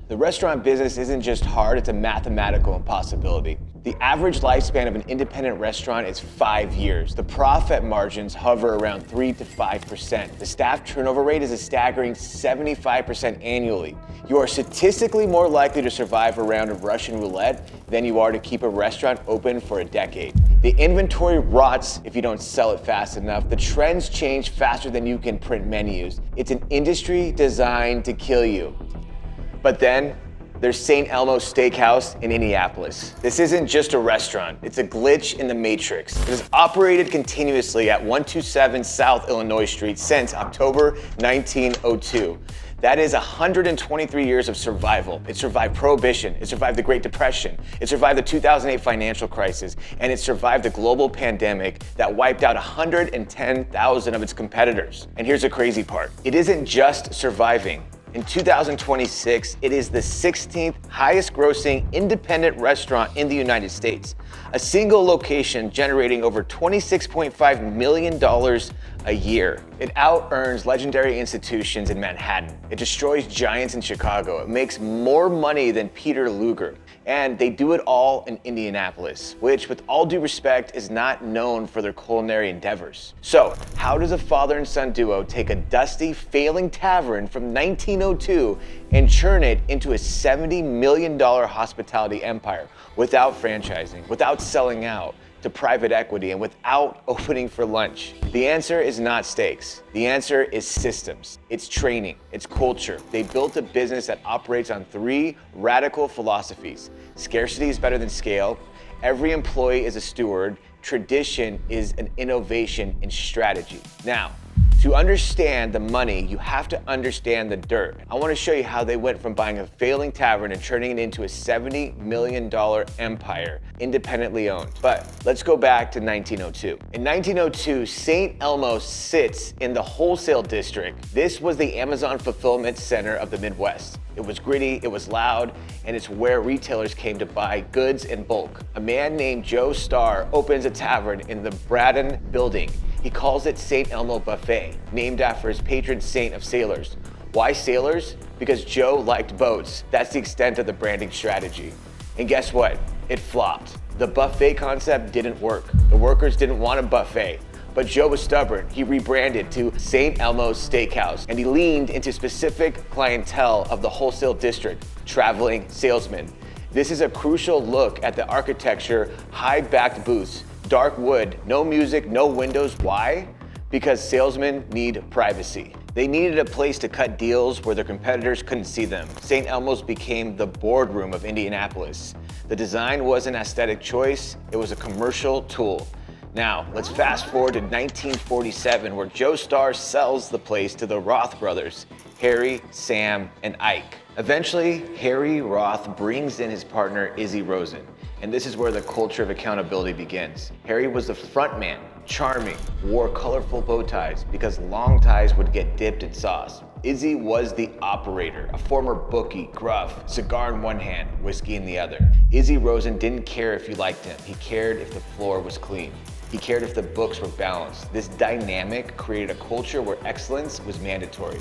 The restaurant business isn't just hard, it's a mathematical impossibility. The average lifespan of an independent restaurant is 5 years. The profit margins hover around 3 to 5%. The staff turnover rate is a staggering 75% annually. You are statistically more likely to survive a round of Russian roulette than you are to keep a restaurant open for a decade. The inventory rots if you don't sell it fast enough. The trends change faster than you can print menus. It's an industry designed to kill you. But then, there's St. Elmo Steak House in Indianapolis. This isn't just a restaurant, it's a glitch in the matrix. It has operated continuously at 127 South Illinois Street since October 1902. That is 123 years of survival. It survived Prohibition, it survived the Great Depression, it survived the 2008 financial crisis, and it survived the global pandemic that wiped out 110,000 of its competitors. And here's the crazy part. It isn't just surviving. In 2026, it is the 16th highest grossing independent restaurant in the United States. A single location generating over $26.5 million a year. It out-earns legendary institutions in Manhattan. It destroys giants in Chicago. It makes more money than Peter Luger. And they do it all in Indianapolis, which, with all due respect, is not known for their culinary endeavors. So, how does a father and son duo take a dusty, failing tavern from 1902 and churn it into a $70 million hospitality empire without franchising, without selling out to private equity, and without opening for lunch? The answer is not steaks. The answer is systems. It's training. It's culture. They built a business that operates on 3 radical philosophies. Scarcity is better than scale. Every employee is a steward. Tradition is an innovation in strategy. Now, to understand the money, you have to understand the dirt. I want to show you how they went from buying a failing tavern and turning it into a $70 million empire, independently owned. But let's go back to 1902. In 1902, St. Elmo sits in the wholesale district. This was the Amazon fulfillment center of the Midwest. It was gritty, it was loud, and it's where retailers came to buy goods in bulk. A man named Joe Starr opens a tavern in the Braden building. He calls it St. Elmo Buffet, named after his patron saint of sailors. Why sailors? Because Joe liked boats. That's the extent of the branding strategy. And guess what? It flopped. The buffet concept didn't work. The workers didn't want a buffet. But Joe was stubborn. He rebranded to St. Elmo Steak House, and he leaned into specific clientele of the wholesale district, traveling salesmen. This is a crucial look at the architecture, high-backed booths, dark wood, no music, no windows. Why? Because salesmen need privacy. They needed a place to cut deals where their competitors couldn't see them. St. Elmo's became the boardroom of Indianapolis. The design wasn't an aesthetic choice, it was a commercial tool. Now, let's fast forward to 1947, where Joe Starr sells the place to the Roth brothers, Harry, Sam, and Ike. Eventually, Harry Roth brings in his partner, Izzy Rosen. And this is where the culture of accountability begins. Harry was the front man, charming, wore colorful bow ties because long ties would get dipped in sauce. Izzy was the operator, a former bookie, gruff, cigar in one hand, whiskey in the other. Izzy Rosen didn't care if you liked him. He cared if the floor was clean. He cared if the books were balanced. This dynamic created a culture where excellence was mandatory.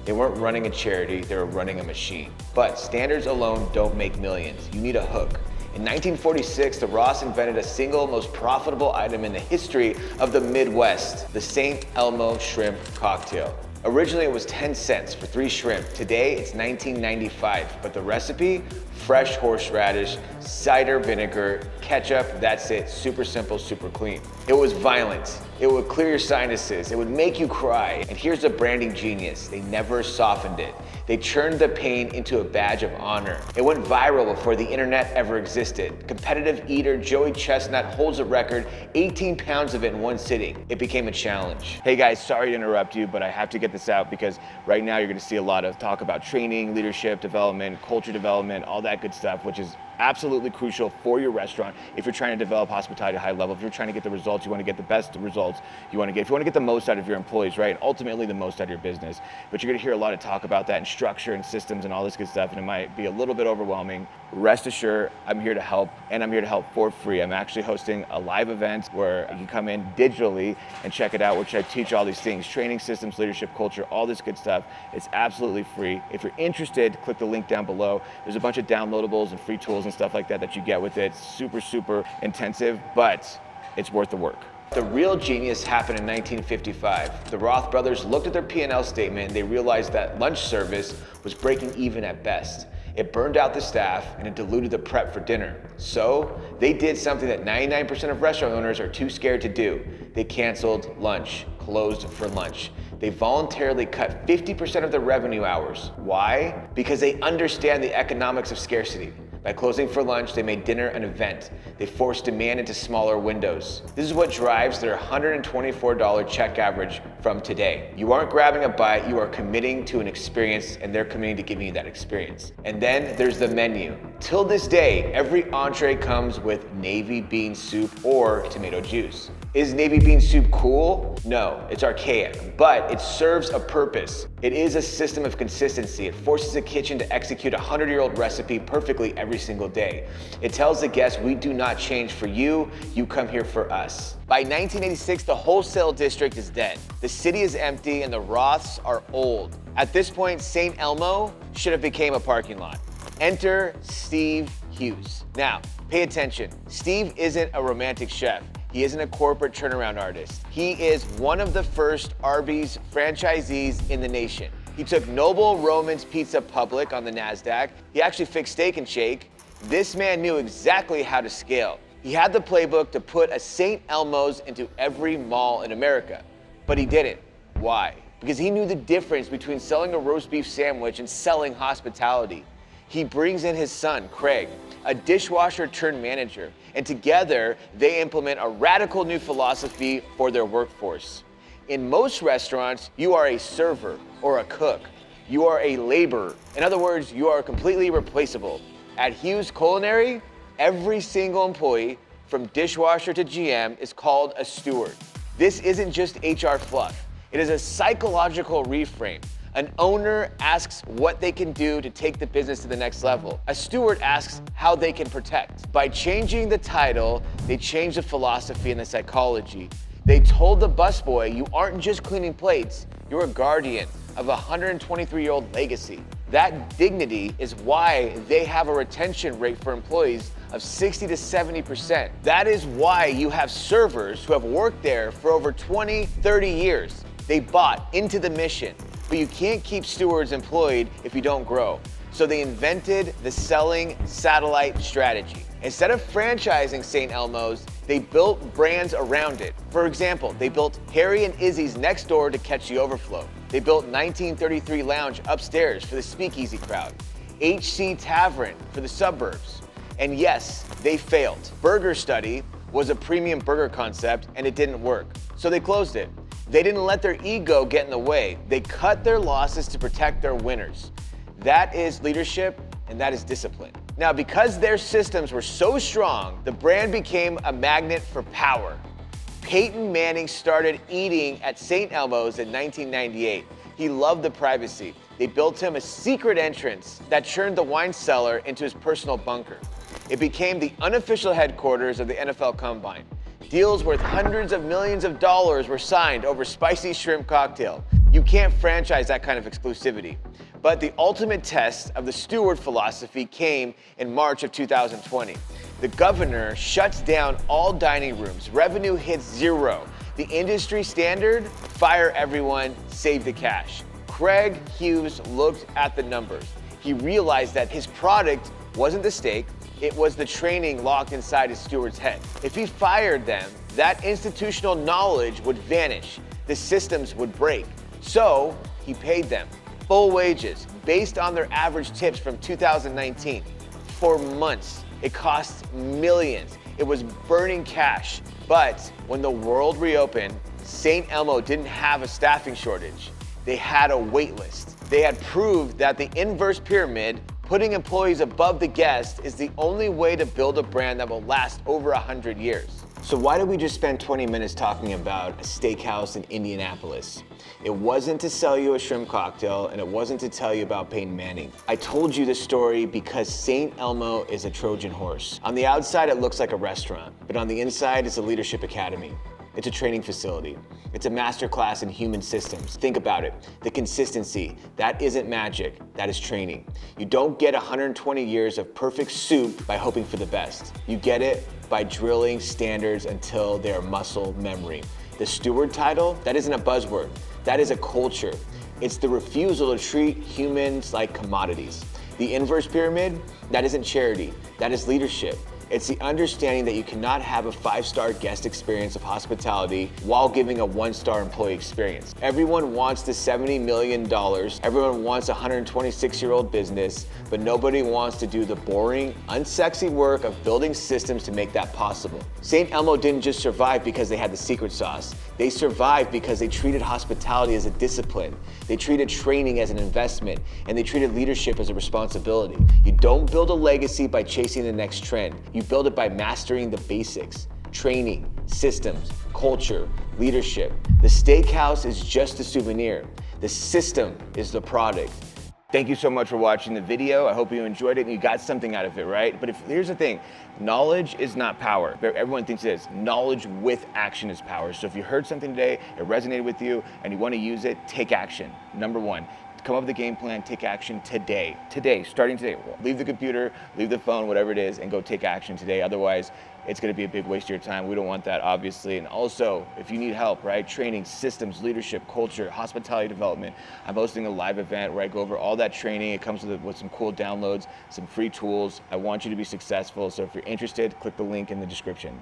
They weren't running a charity, they were running a machine. But standards alone don't make millions. You need a hook. In 1946, the Ross invented a single most profitable item in the history of the Midwest, the St. Elmo Shrimp Cocktail. Originally, it was 10 cents for 3 shrimp. Today, it's $19.95, but the recipe, fresh horseradish, cider vinegar, ketchup, that's it. Super simple, super clean. It was violent. It would clear your sinuses. It would make you cry. And here's the branding genius. They never softened it. They turned the pain into a badge of honor. It went viral before the internet ever existed. Competitive eater Joey Chestnut holds a record, 18 pounds of it in one sitting. It became a challenge. Hey guys, sorry to interrupt you, but I have to get this out because right now you're gonna see a lot of talk about training, leadership development, culture development, all that good stuff, which is absolutely crucial for your restaurant if you're trying to develop hospitality at a high level. If you're trying to get the results, you want to get the best results you want to get. If you want to get the most out of your employees, right? Ultimately the most out of your business. But you're going to hear a lot of talk about that and structure and systems and all this good stuff, and it might be a little bit overwhelming. Rest assured, I'm here to help, and I'm here to help for free. I'm actually hosting a live event where you can come in digitally and check it out, which I teach all these things, training systems, leadership, culture, all this good stuff. It's absolutely free. If you're interested, click the link down below. There's a bunch of downloadables and free tools and stuff like that you get with it. It's super, super intensive, but it's worth the work. The real genius happened in 1955. The Roth brothers looked at their P&L statement and they realized that lunch service was breaking even at best. It burned out the staff and it diluted the prep for dinner. So they did something that 99% of restaurant owners are too scared to do. They canceled lunch, closed for lunch. They voluntarily cut 50% of their revenue hours. Why? Because they understand the economics of scarcity. By closing for lunch, they made dinner an event. They forced demand into smaller windows. This is what drives their $124 check average from today. You aren't grabbing a bite, you are committing to an experience, and they're committing to giving you that experience. And then there's the menu. Till this day, every entree comes with navy bean soup or tomato juice. Is navy bean soup cool? No, it's archaic, but it serves a purpose. It is a system of consistency. It forces a kitchen to execute a 100-year-old recipe perfectly every single day. It tells the guests, we do not change for you, you come here for us. By 1986, the wholesale district is dead. The city is empty and the Roths are old. At this point, St. Elmo should have became a parking lot. Enter Steve Hughes. Now, pay attention. Steve isn't a romantic chef. He isn't a corporate turnaround artist. He is one of the first Arby's franchisees in the nation. He took Noble Roman's Pizza public on the NASDAQ. He actually fixed Steak and Shake. This man knew exactly how to scale. He had the playbook to put a St. Elmo's into every mall in America, but he didn't. Why? Because he knew the difference between selling a roast beef sandwich and selling hospitality. He brings in his son, Craig, a dishwasher turned manager, and together they implement a radical new philosophy for their workforce. In most restaurants, you are a server or a cook. You are a laborer. In other words, you are completely replaceable. At Hughes Culinary, every single employee, from dishwasher to GM, is called a steward. This isn't just HR fluff. It is a psychological reframe. An owner asks what they can do to take the business to the next level. A steward asks how they can protect. By changing the title, they change the philosophy and the psychology. They told the busboy, you aren't just cleaning plates, you're a guardian of a 123-year-old legacy. That dignity is why they have a retention rate for employees of 60 to 70%. That is why you have servers who have worked there for over 20, 30 years. They bought into the mission. But you can't keep stewards employed if you don't grow. So they invented the selling satellite strategy. Instead of franchising St. Elmo's, they built brands around it. For example, they built Harry and Izzy's next door to catch the overflow. They built 1933 Lounge upstairs for the speakeasy crowd. HC Tavern for the suburbs. And yes, they failed. Burger Study was a premium burger concept and it didn't work. So they closed it. They didn't let their ego get in the way. They cut their losses to protect their winners. That is leadership and that is discipline. Now, because their systems were so strong, the brand became a magnet for power. Peyton Manning started eating at St. Elmo's in 1998. He loved the privacy. They built him a secret entrance that turned the wine cellar into his personal bunker. It became the unofficial headquarters of the NFL Combine. Deals worth hundreds of millions of dollars were signed over spicy shrimp cocktail. You can't franchise that kind of exclusivity. But the ultimate test of the steward philosophy came in March of 2020. The governor shuts down all dining rooms. Revenue hits zero. The industry standard, fire everyone, save the cash. Craig Hughes looked at the numbers. He realized that his product wasn't the steak, it was the training locked inside his steward's head. If he fired them, that institutional knowledge would vanish. The systems would break. So he paid them full wages based on their average tips from 2019. For months, it cost millions. It was burning cash. But when the world reopened, St. Elmo didn't have a staffing shortage. They had a wait list. They had proved that the inverse pyramid Putting employees above the guest is the only way to build a brand that will last over 100 years. So why did we just spend 20 minutes talking about a steakhouse in Indianapolis? It wasn't to sell you a shrimp cocktail, and it wasn't to tell you about Peyton Manning. I told you this story because St. Elmo is a Trojan horse. On the outside, it looks like a restaurant, but on the inside, it's a leadership academy. It's a training facility. It's a masterclass in human systems. Think about it. The consistency, that isn't magic, that is training. You don't get 120 years of perfect soup by hoping for the best. You get it by drilling standards until they're muscle memory. The steward title, that isn't a buzzword. That is a culture. It's the refusal to treat humans like commodities. The inverse pyramid, that isn't charity, that is leadership. It's the understanding that you cannot have a 5-star guest experience of hospitality while giving a 1-star employee experience. Everyone wants the $70 million, everyone wants a 126-year-old business, but nobody wants to do the boring, unsexy work of building systems to make that possible. St. Elmo didn't just survive because they had the secret sauce. They survived because they treated hospitality as a discipline. They treated training as an investment, and they treated leadership as a responsibility. You don't build a legacy by chasing the next trend. You build it by mastering the basics: training, systems, culture, leadership. The steakhouse is just a souvenir. The system is the product. Thank you so much for watching the video. I hope you enjoyed it and you got something out of it, right? But here's the thing, knowledge is not power. Everyone thinks it is. Knowledge with action is power. So if you heard something today, it resonated with you, and you want to use it, take action. Number one, come up with a game plan, take action today. Today, starting today. Leave the computer, leave the phone, whatever it is, and go take action today. Otherwise, it's gonna be a big waste of your time. We don't want that, obviously. And also, if you need help, right? Training, systems, leadership, culture, hospitality development. I'm hosting a live event where I go over all that training. It comes with some cool downloads, some free tools. I want you to be successful. So if you're interested, click the link in the description.